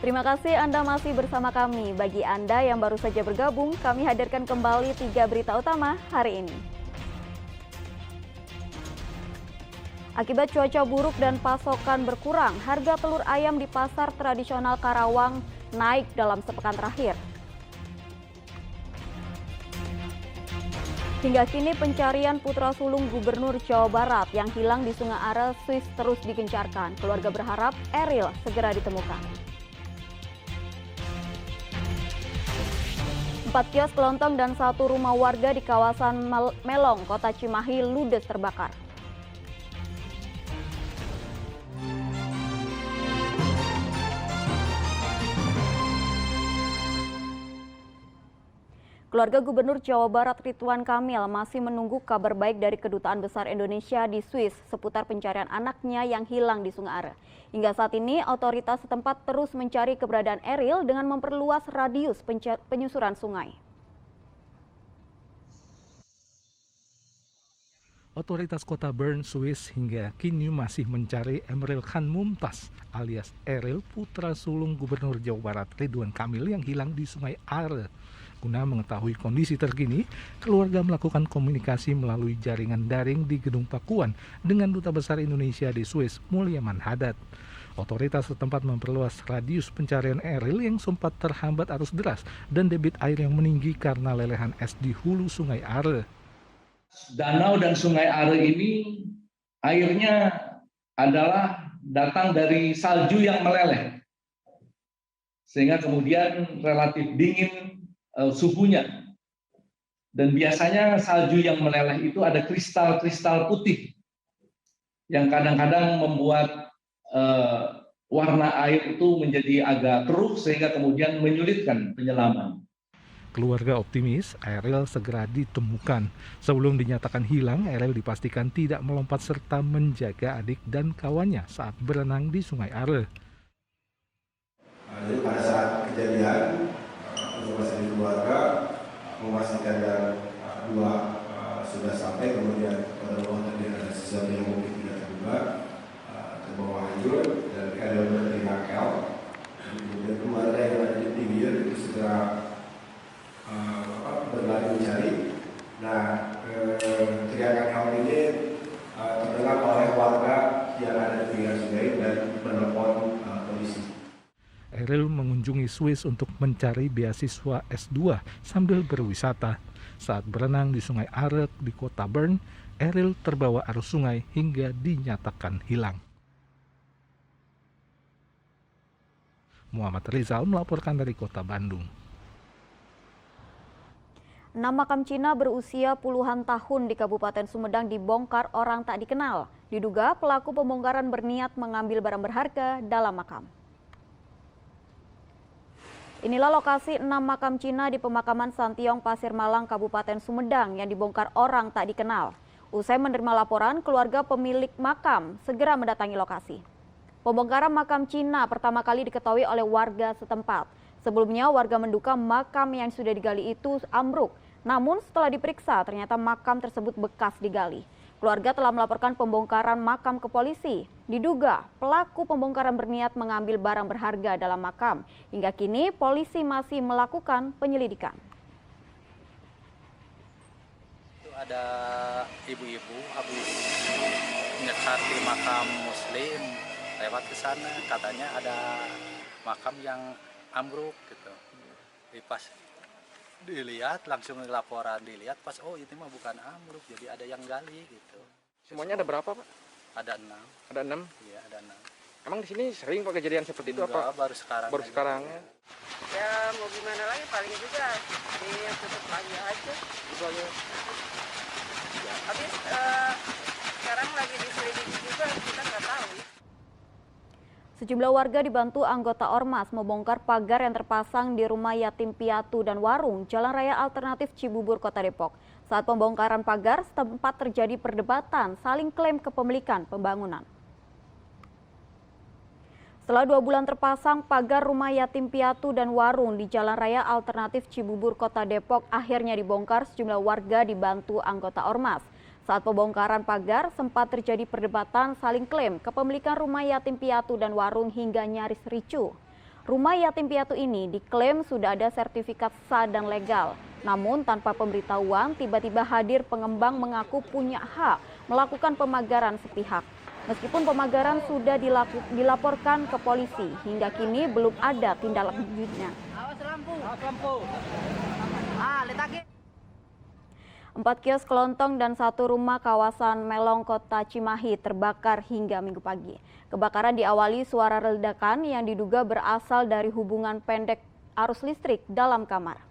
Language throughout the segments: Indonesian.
Terima kasih Anda masih bersama kami. Bagi Anda yang baru saja bergabung, kami hadirkan kembali 3 berita utama hari ini. Akibat cuaca buruk dan pasokan berkurang, harga telur ayam di pasar tradisional Karawang naik dalam sepekan terakhir. Hingga kini pencarian putra sulung Gubernur Jawa Barat yang hilang di Sungai Are, Swiss terus digencarkan. Keluarga berharap Eril segera ditemukan. 4 kios kelontong dan 1 rumah warga di kawasan Melong, Kota Cimahi ludes terbakar. Keluarga Gubernur Jawa Barat Ridwan Kamil masih menunggu kabar baik dari Kedutaan Besar Indonesia di Swiss seputar pencarian anaknya yang hilang di Sungai Are. Hingga saat ini, otoritas setempat terus mencari keberadaan Eril dengan memperluas radius penyusuran sungai. Otoritas Kota Bern, Swiss hingga kini masih mencari Emril Khan Mumtaz alias Eril, putra sulung Gubernur Jawa Barat Ridwan Kamil yang hilang di Sungai Are. Guna mengetahui kondisi terkini, keluarga melakukan komunikasi melalui jaringan daring di Gedung Pakuan dengan Duta Besar Indonesia di Swiss, Mulyaman Haddad. Otoritas setempat memperluas radius pencarian Eril yang sempat terhambat arus deras dan debit air yang meninggi karena lelehan es di hulu Sungai Are. Danau dan Sungai Are ini airnya adalah datang dari salju yang meleleh, sehingga kemudian relatif dingin suhunya. Dan biasanya salju yang meleleh itu ada kristal-kristal putih yang kadang-kadang membuat warna air itu menjadi agak keruh sehingga kemudian menyulitkan penyelaman. Keluarga optimis Eril segera ditemukan. Sebelum dinyatakan hilang, Eril dipastikan tidak melompat serta menjaga adik dan kawannya saat berenang di Sungai Are. Jadi pada saat kejadian, informasi dari keluarga memastikan yang dua sudah sampai, kemudian pada waktu terjadi ada sesuatu yang mungkin tidak terduga terbawa hancur dan Eril menerima L. Kemudian keluarga yang ada di pinggir itu segera berlari mencari. Nah, teriakan hal ini terdengar oleh warga yang ada di pinggir sungai dan menelpon polisi. Eril mengunjungi Swiss untuk mencari beasiswa S2 sambil berwisata. Saat berenang di Sungai Are di Kota Bern, Eril terbawa arus sungai hingga dinyatakan hilang. Muhammad Rizal melaporkan dari Kota Bandung. 6 makam Cina berusia puluhan tahun di Kabupaten Sumedang dibongkar orang tak dikenal. Diduga pelaku pembongkaran berniat mengambil barang berharga dalam makam. Inilah lokasi 6 makam Cina di pemakaman Santiong, Pasir Malang, Kabupaten Sumedang yang dibongkar orang tak dikenal. Usai menerima laporan, keluarga pemilik makam segera mendatangi lokasi. Pembongkaran makam Cina pertama kali diketahui oleh warga setempat. Sebelumnya warga menduga makam yang sudah digali itu ambruk. Namun setelah diperiksa ternyata makam tersebut bekas digali. Keluarga telah melaporkan pembongkaran makam ke polisi. Diduga pelaku pembongkaran berniat mengambil barang berharga dalam makam. Hingga kini polisi masih melakukan penyelidikan. Itu ada ibu-ibu nyekat di makam Muslim, lewat ke sana katanya ada makam yang ambruk gitu. Pas dilihat langsung laporan, dilihat pas oh itu mah bukan ambruk, jadi ada yang gali gitu. Semuanya ada berapa, Pak? Ada 6. Ada 6? Iya, ada 6. Emang di sini sering Pak kejadian seperti itu apa? Baru sekarang. Baru sekarang. Ya mau gimana lagi, paling juga tutup lagi aja. Habis sekarang lagi diselidiki juga, kita nggak tahu. Sejumlah warga dibantu anggota Ormas membongkar pagar yang terpasang di rumah yatim piatu dan warung Jalan Raya Alternatif Cibubur, Kota Depok. Saat pembongkaran pagar, setempat terjadi perdebatan saling klaim kepemilikan pembangunan. Setelah 2 bulan terpasang, pagar rumah yatim piatu dan warung di Jalan Raya Alternatif Cibubur, Kota Depok akhirnya dibongkar. Sejumlah warga dibantu anggota Ormas. Saat pembongkaran pagar, sempat terjadi perdebatan saling klaim kepemilikan rumah yatim piatu dan warung hingga nyaris ricuh. Rumah yatim piatu ini diklaim sudah ada sertifikat sah dan legal. Namun tanpa pemberitahuan, tiba-tiba hadir pengembang mengaku punya hak melakukan pemagaran sepihak. Meskipun pemagaran sudah dilaporkan ke polisi, hingga kini belum ada tindak lanjutnya. 4 kios kelontong dan 1 rumah kawasan Melong, Kota Cimahi terbakar hingga Minggu pagi. Kebakaran diawali suara ledakan yang diduga berasal dari hubungan pendek arus listrik dalam kamar.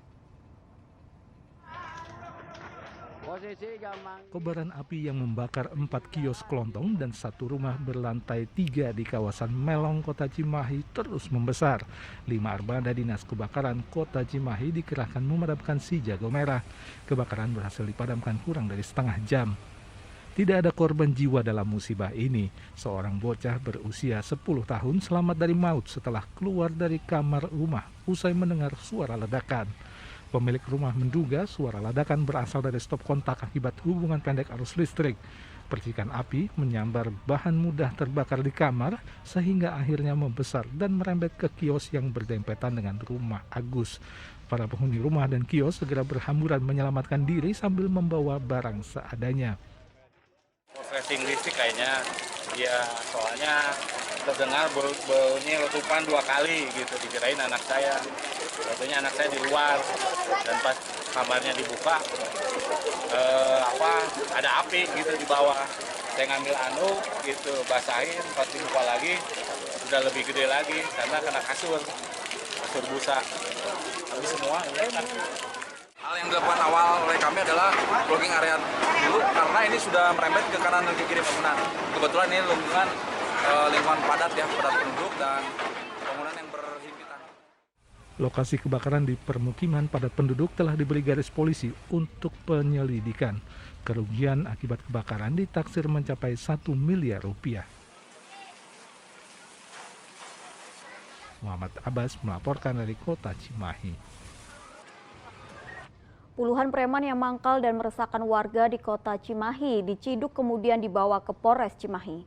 Kobaran api yang membakar 4 kios kelontong dan 1 rumah berlantai 3 di kawasan Melong, Kota Cimahi terus membesar. 5 armada dinas kebakaran Kota Cimahi dikerahkan memadamkan si jago merah. Kebakaran berhasil dipadamkan kurang dari setengah jam. Tidak ada korban jiwa dalam musibah ini. Seorang bocah berusia 10 tahun selamat dari maut setelah keluar dari kamar rumah usai mendengar suara ledakan. Pemilik rumah menduga suara ledakan berasal dari stop kontak akibat hubungan pendek arus listrik. Percikan api menyambar bahan mudah terbakar di kamar sehingga akhirnya membesar dan merembet ke kios yang berdempetan dengan rumah Agus. Para penghuni rumah dan kios segera berhamburan menyelamatkan diri sambil membawa barang seadanya. Korsleting listrik kayaknya, ya soalnya terdengar bunyi letupan 2 kali gitu, dikirain anak saya. Sebetulnya anak saya di luar dan pas kamarnya dibuka ada api gitu di bawah. Saya ngambil gitu basahin, pas dibuka lagi udah lebih gede lagi karena kena kasur busa. Habis semua ya. Hal yang dilakukan awal oleh kami adalah blocking area dulu karena ini sudah merembet ke kanan dan ke kiri bangunan. Kebetulan ini lingkungan padat ya, padat penduduk dan bangunan yang berhimpitan. Lokasi kebakaran di permukiman padat penduduk telah diberi garis polisi untuk penyelidikan. Kerugian akibat kebakaran ditaksir mencapai 1 miliar rupiah. Muhammad Abbas melaporkan dari Kota Cimahi. Puluhan preman yang mangkal dan meresahkan warga di Kota Cimahi diciduk kemudian dibawa ke Polres Cimahi.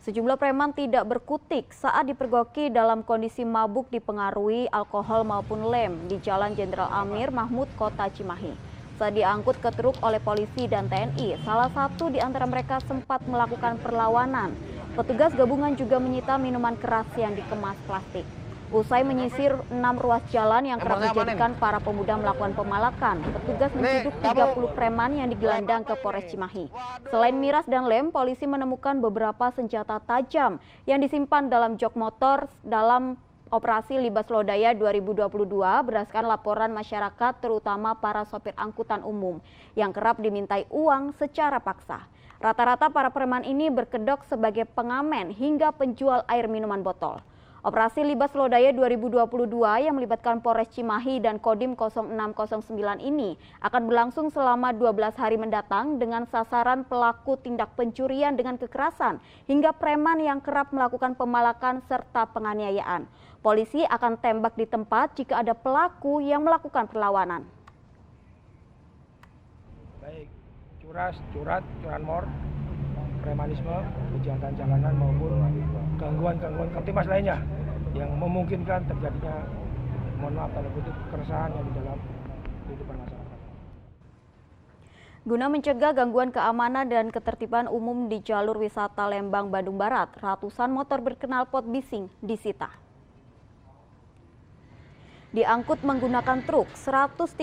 Sejumlah preman tidak berkutik saat dipergoki dalam kondisi mabuk dipengaruhi alkohol maupun lem di Jalan Jenderal Amir Mahmud, Kota Cimahi. Saat diangkut ke truk oleh polisi dan TNI, salah satu di antara mereka sempat melakukan perlawanan. Petugas gabungan juga menyita minuman keras yang dikemas plastik. Usai menyisir 6 ruas jalan yang kerap dijadikan para pemuda melakukan pemalakan, petugas menciduk 30 preman yang digelandang ke Polres Cimahi. Selain miras dan lem, polisi menemukan beberapa senjata tajam yang disimpan dalam jok motor dalam operasi Libas Lodaya 2022 berdasarkan laporan masyarakat terutama para sopir angkutan umum yang kerap dimintai uang secara paksa. Rata-rata para preman ini berkedok sebagai pengamen hingga penjual air minuman botol. Operasi Libas Lodaya 2022 yang melibatkan Polres Cimahi dan Kodim 0609 ini akan berlangsung selama 12 hari mendatang dengan sasaran pelaku tindak pencurian dengan kekerasan hingga preman yang kerap melakukan pemalakan serta penganiayaan. Polisi akan tembak di tempat jika ada pelaku yang melakukan perlawanan. Baik curanmor, premanisme, kejahatan jalanan maupun gangguan-gangguan kamtimas lainnya yang memungkinkan terjadinya, mohon maaf tanda kutip, keresahan yang di dalam kehidupan masyarakat. Guna mencegah gangguan keamanan dan ketertiban umum di jalur wisata Lembang, Bandung Barat, ratusan motor berknalpot bising disita. Diangkut menggunakan truk, 135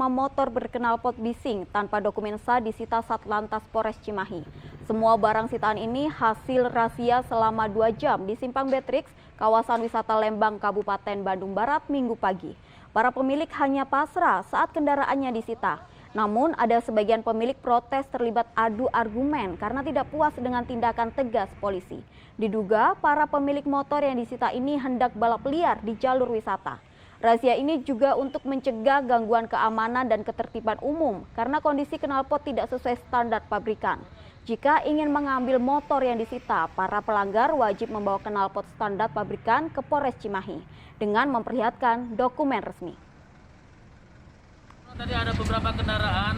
motor berknalpot bising tanpa dokumen sah disita Satlantas Polres Cimahi. Semua barang sitaan ini hasil razia selama 2 jam di Simpang Beatrix, kawasan wisata Lembang, Kabupaten Bandung Barat, Minggu pagi. Para pemilik hanya pasrah saat kendaraannya disita. Namun ada sebagian pemilik protes terlibat adu argumen karena tidak puas dengan tindakan tegas polisi. Diduga para pemilik motor yang disita ini hendak balap liar di jalur wisata. Razia ini juga untuk mencegah gangguan keamanan dan ketertiban umum karena kondisi knalpot tidak sesuai standar pabrikan. Jika ingin mengambil motor yang disita, para pelanggar wajib membawa knalpot standar pabrikan ke Polres Cimahi dengan memperlihatkan dokumen resmi. Tadi ada beberapa kendaraan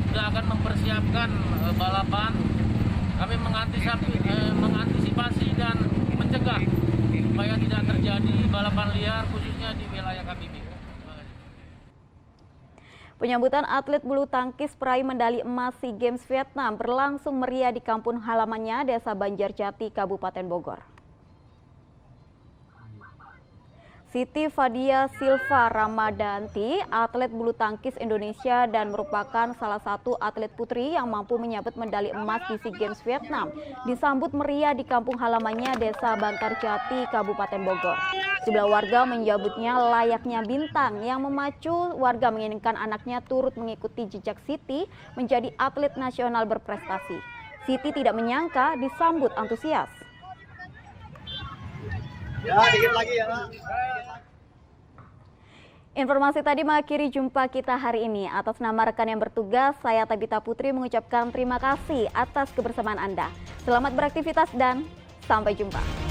sudah akan mempersiapkan balapan. Kami mengantisipasi dan mencegah supaya tidak terjadi balapan liar khususnya di wilayah kami. Penyambutan atlet bulu tangkis peraih medali emas SEA Games Vietnam berlangsung meriah di kampung halamannya Desa Banjarjati, Kabupaten Bogor. Siti Fadia Silva Ramadanti, atlet bulu tangkis Indonesia dan merupakan salah satu atlet putri yang mampu menyabet medali emas di SEA Games Vietnam, disambut meriah di kampung halamannya Desa Bantarjati, Kabupaten Bogor. Sebelah warga menyambutnya layaknya bintang yang memacu warga menginginkan anaknya turut mengikuti jejak Siti menjadi atlet nasional berprestasi. Siti tidak menyangka disambut antusias. Ya, dikit lagi ya, Pak. Informasi tadi mengakhiri jumpa kita hari ini. Atas nama rekan yang bertugas, saya Tabita Putri mengucapkan terima kasih atas kebersamaan Anda. Selamat beraktivitas dan sampai jumpa.